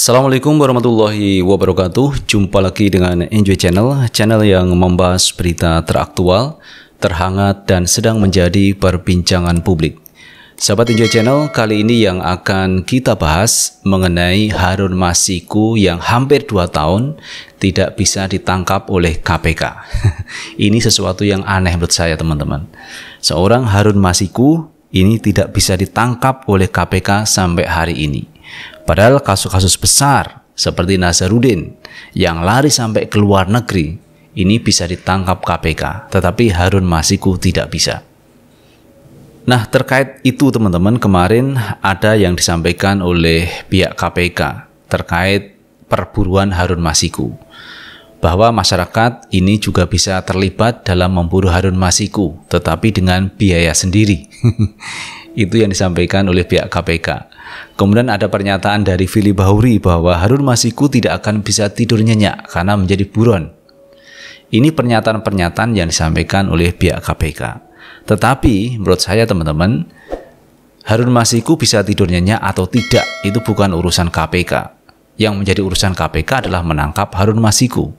Assalamualaikum warahmatullahi wabarakatuh. Jumpa lagi dengan Enjoy Channel yang membahas berita teraktual, terhangat, dan sedang menjadi perbincangan publik. Sahabat Enjoy Channel, kali ini yang akan kita bahas mengenai Harun Masiku yang hampir 2 tahun tidak bisa ditangkap oleh KPK. Ini sesuatu yang aneh menurut saya, teman-teman. Seorang Harun Masiku ini tidak bisa ditangkap oleh KPK sampai hari ini. Padahal kasus-kasus besar seperti Nazarudin yang lari sampai ke luar negeri ini bisa ditangkap KPK, tetapi Harun Masiku tidak bisa. Nah, terkait itu teman-teman, kemarin ada yang disampaikan oleh pihak KPK terkait perburuan Harun Masiku, bahwa masyarakat ini juga bisa terlibat dalam memburu Harun Masiku, tetapi dengan biaya sendiri. Itu yang disampaikan oleh pihak KPK. Kemudian ada pernyataan dari Firly Bahuri bahwa Harun Masiku tidak akan bisa tidur nyenyak karena menjadi buron. Ini pernyataan-pernyataan yang disampaikan oleh pihak KPK. Tetapi menurut saya teman-teman, Harun Masiku bisa tidur nyenyak atau tidak itu bukan urusan KPK. Yang menjadi urusan KPK adalah menangkap Harun Masiku.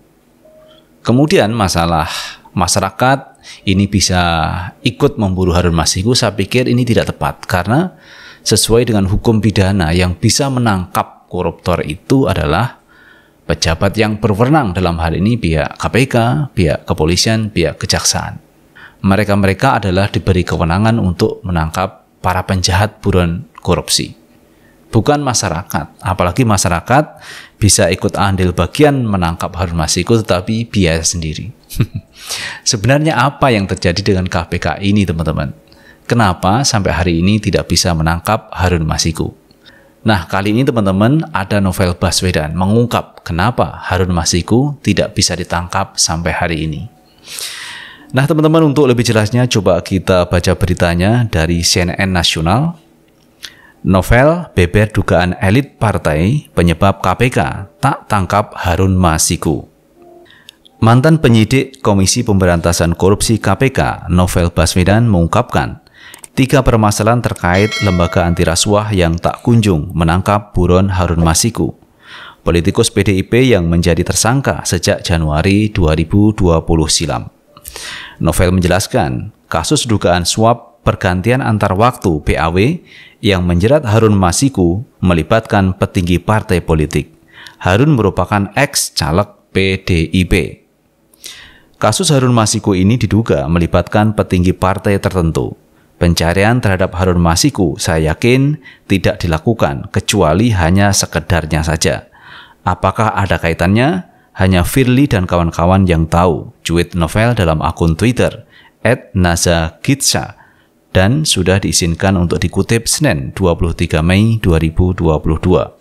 Kemudian masalah masyarakat ini bisa ikut memburu Harun Masiku, saya pikir ini tidak tepat karena sesuai dengan hukum pidana yang bisa menangkap koruptor itu adalah pejabat yang berwenang, dalam hal ini pihak KPK, pihak kepolisian, pihak kejaksaan. Mereka-mereka adalah diberi kewenangan untuk menangkap para penjahat buron korupsi, bukan masyarakat. Apalagi masyarakat bisa ikut andil bagian menangkap Harun Masiku tetapi biaya sendiri. Sebenarnya apa yang terjadi dengan KPK ini, teman-teman? Kenapa sampai hari ini tidak bisa menangkap Harun Masiku? Nah, kali ini teman-teman ada Novel Baswedan mengungkap kenapa Harun Masiku tidak bisa ditangkap sampai hari ini. Nah, teman-teman, untuk lebih jelasnya coba kita baca beritanya dari CNN Nasional. Novel beber dugaan elit partai penyebab KPK tak tangkap Harun Masiku. Mantan penyidik Komisi Pemberantasan Korupsi KPK, Novel Baswedan, mengungkapkan 3 permasalahan terkait lembaga anti rasuah yang tak kunjung menangkap buron Harun Masiku, politikus PDIP yang menjadi tersangka sejak Januari 2020 silam. Novel menjelaskan, kasus dugaan suap pergantian antar waktu PAW yang menjerat Harun Masiku melibatkan petinggi partai politik. Harun merupakan ex-caleg PDIP. Kasus Harun Masiku ini diduga melibatkan petinggi partai tertentu. Pencarian terhadap Harun Masiku saya yakin tidak dilakukan kecuali hanya sekedarnya saja. Apakah ada kaitannya? Hanya Firly dan kawan-kawan yang tahu, cuit Novel dalam akun Twitter @nazagitsa dan sudah diizinkan untuk dikutip Senin 23 Mei 2022.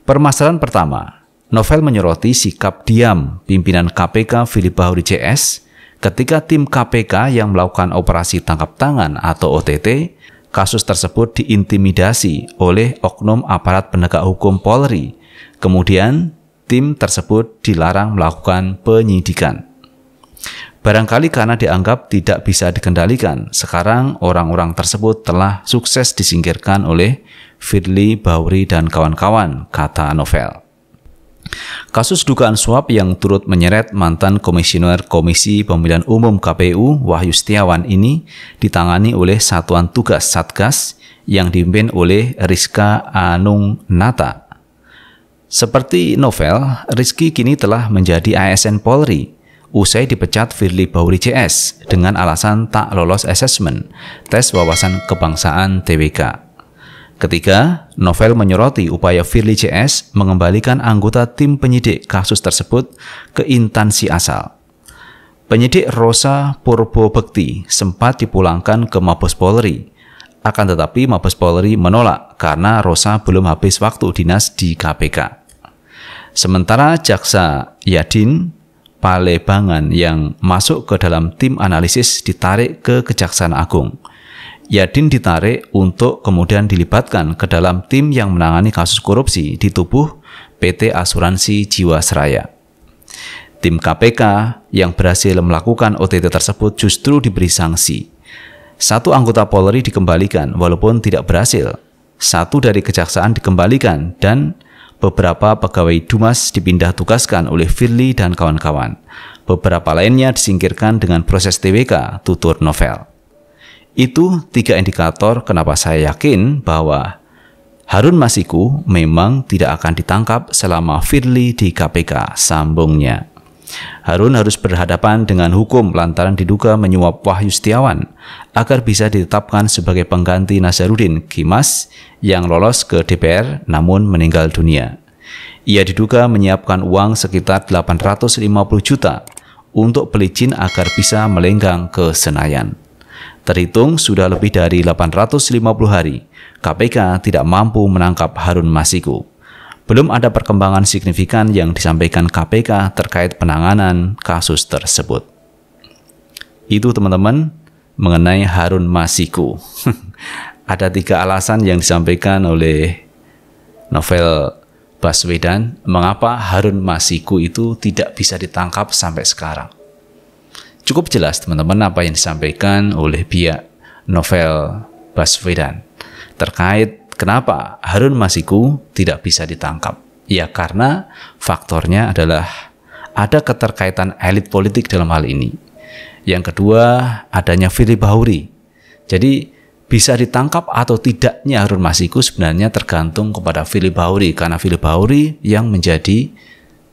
Permasalahan pertama, Novel menyoroti sikap diam pimpinan KPK Firly Bahuri CS ketika tim KPK yang melakukan operasi tangkap tangan atau OTT, kasus tersebut diintimidasi oleh oknum aparat penegak hukum Polri. Kemudian, tim tersebut dilarang melakukan penyidikan. Barangkali karena dianggap tidak bisa dikendalikan, sekarang orang-orang tersebut telah sukses disingkirkan oleh Firly Bahuri dan kawan-kawan, kata Novel. Kasus dugaan suap yang turut menyeret mantan Komisioner Komisi Pemilihan Umum KPU Wahyu Setiawan ini ditangani oleh Satuan Tugas Satgas yang dipimpin oleh Rizka Anungnata. Seperti Novel, Rizky kini telah menjadi ASN Polri usai dipecat Firly Bahuri CS dengan alasan tak lolos asesmen tes wawasan kebangsaan TWK. Ketiga, Novel menyoroti upaya Firly CS mengembalikan anggota tim penyidik kasus tersebut ke instansi asal. Penyidik Rosa Purbobekti sempat dipulangkan ke Mabes Polri, akan tetapi Mabes Polri menolak karena Rosa belum habis waktu dinas di KPK. Sementara Jaksa Yadin Palebangan yang masuk ke dalam tim analisis ditarik ke Kejaksaan Agung. Yadin ditarik untuk kemudian dilibatkan ke dalam tim yang menangani kasus korupsi di tubuh PT Asuransi Jiwasraya. Tim KPK yang berhasil melakukan OTT tersebut justru diberi sanksi. 1 anggota Polri dikembalikan walaupun tidak berhasil. 1 dari kejaksaan dikembalikan dan Beberapa pegawai Dumas dipindah tugaskan oleh Firly dan kawan-kawan. Beberapa lainnya disingkirkan dengan proses TWK, tutur novel. Itu 3 indikator kenapa saya yakin bahwa Harun Masiku memang tidak akan ditangkap selama Firly di KPK, sambungnya. Harun harus berhadapan dengan hukum lantaran diduga menyuap Wahyu Setiawan agar bisa ditetapkan sebagai pengganti Nazarudin Kimas yang lolos ke DPR namun meninggal dunia. Ia diduga menyiapkan uang sekitar 850 juta untuk pelicin agar bisa melenggang ke Senayan. Terhitung sudah lebih dari 850 hari, KPK tidak mampu menangkap Harun Masiku. Belum ada perkembangan signifikan yang disampaikan KPK terkait penanganan kasus tersebut. Itu teman-teman mengenai Harun Masiku. Ada 3 alasan yang disampaikan oleh Novel Baswedan mengapa Harun Masiku itu tidak bisa ditangkap sampai sekarang. Cukup jelas teman-teman apa yang disampaikan oleh pihak Novel Baswedan terkait kenapa Harun Masiku tidak bisa ditangkap. Ya karena faktornya adalah ada keterkaitan elit politik dalam hal ini. Yang kedua adanya Firly Bahuri. Jadi bisa ditangkap atau tidaknya Harun Masiku sebenarnya tergantung kepada Firly Bahuri karena Firly Bahuri yang menjadi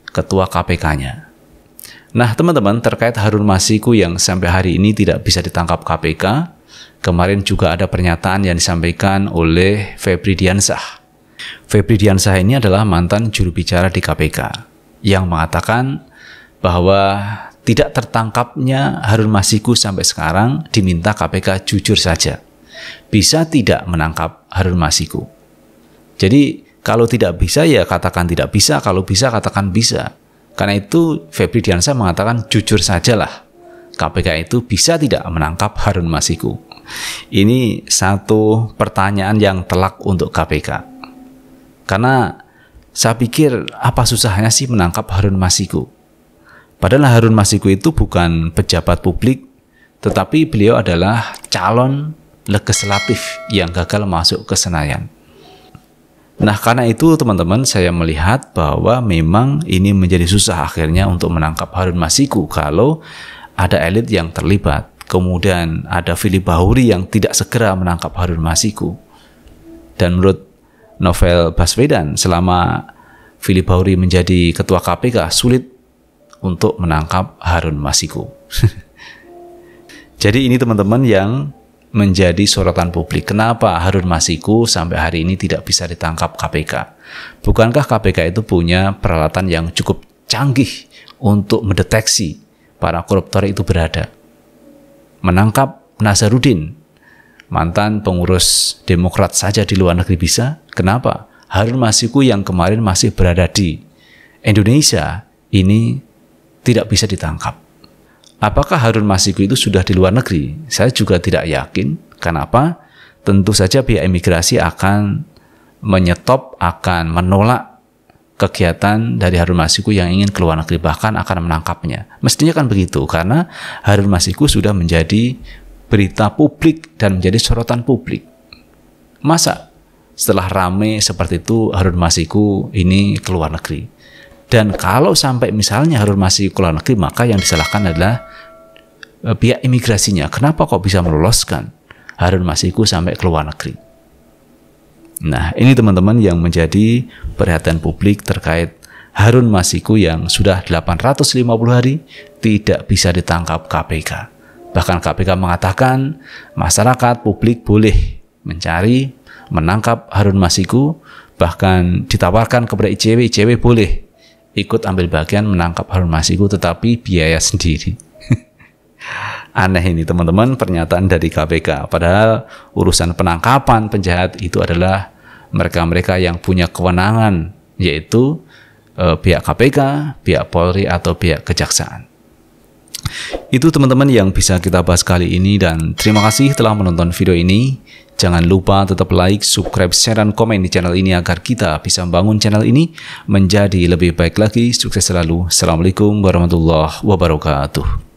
ketua KPK-nya. Nah teman-teman, terkait Harun Masiku yang sampai hari ini tidak bisa ditangkap KPK, kemarin juga ada pernyataan yang disampaikan oleh Febri Diansah. Febri Diansah ini adalah mantan juru bicara di KPK yang mengatakan bahwa tidak tertangkapnya Harun Masiku sampai sekarang diminta KPK jujur saja. Bisa tidak menangkap Harun Masiku. Jadi kalau tidak bisa ya katakan tidak bisa, kalau bisa katakan bisa. Karena itu Febri Diansah mengatakan jujur sajalah KPK itu bisa tidak menangkap Harun Masiku. Ini satu pertanyaan yang telak untuk KPK. Karena saya pikir apa susahnya sih menangkap Harun Masiku? Padahal Harun Masiku itu bukan pejabat publik, tetapi beliau adalah calon legislatif yang gagal masuk ke Senayan. Nah karena itu teman-teman saya melihat bahwa memang ini menjadi susah akhirnya untuk menangkap Harun Masiku kalau ada elit yang terlibat. Kemudian ada Firly Bahuri yang tidak segera menangkap Harun Masiku. Dan menurut Novel Baswedan selama Firly Bahuri menjadi ketua KPK sulit untuk menangkap Harun Masiku. Jadi ini teman-teman yang menjadi sorotan publik. Kenapa Harun Masiku sampai hari ini tidak bisa ditangkap KPK? Bukankah KPK itu punya peralatan yang cukup canggih untuk mendeteksi para koruptor itu berada? Menangkap Nazarudin, mantan pengurus Demokrat saja di luar negeri bisa. Kenapa Harun Masiku yang kemarin masih berada di Indonesia ini tidak bisa ditangkap? Apakah Harun Masiku itu sudah di luar negeri? Saya juga tidak yakin. Kenapa? Tentu saja pihak imigrasi akan menyetop, akan menolak kegiatan dari Harun Masiku yang ingin ke luar negeri, bahkan akan menangkapnya. Mestinya kan begitu, karena Harun Masiku sudah menjadi berita publik dan menjadi sorotan publik. Masa setelah rame seperti itu Harun Masiku ini ke luar negeri? Dan kalau sampai misalnya Harun Masiku ke luar negeri, maka yang disalahkan adalah pihak imigrasinya. Kenapa kok bisa meloloskan Harun Masiku sampai ke luar negeri? Nah, ini teman-teman yang menjadi perhatian publik terkait Harun Masiku yang sudah 850 hari tidak bisa ditangkap KPK. Bahkan KPK mengatakan masyarakat publik boleh mencari, menangkap Harun Masiku, bahkan ditawarkan kepada ICW, ICW boleh ikut ambil bagian menangkap Harun Masiku tetapi biaya sendiri. Aneh ini teman-teman pernyataan dari KPK. Padahal urusan penangkapan penjahat itu adalah mereka-mereka yang punya kewenangan, yaitu pihak KPK, pihak Polri atau pihak Kejaksaan. Itu teman-teman yang bisa kita bahas kali ini dan terima kasih telah menonton video ini. Jangan lupa tetap like, subscribe, share, dan komen di channel ini agar kita bisa membangun channel ini menjadi lebih baik lagi. Sukses selalu. Assalamualaikum warahmatullahi wabarakatuh.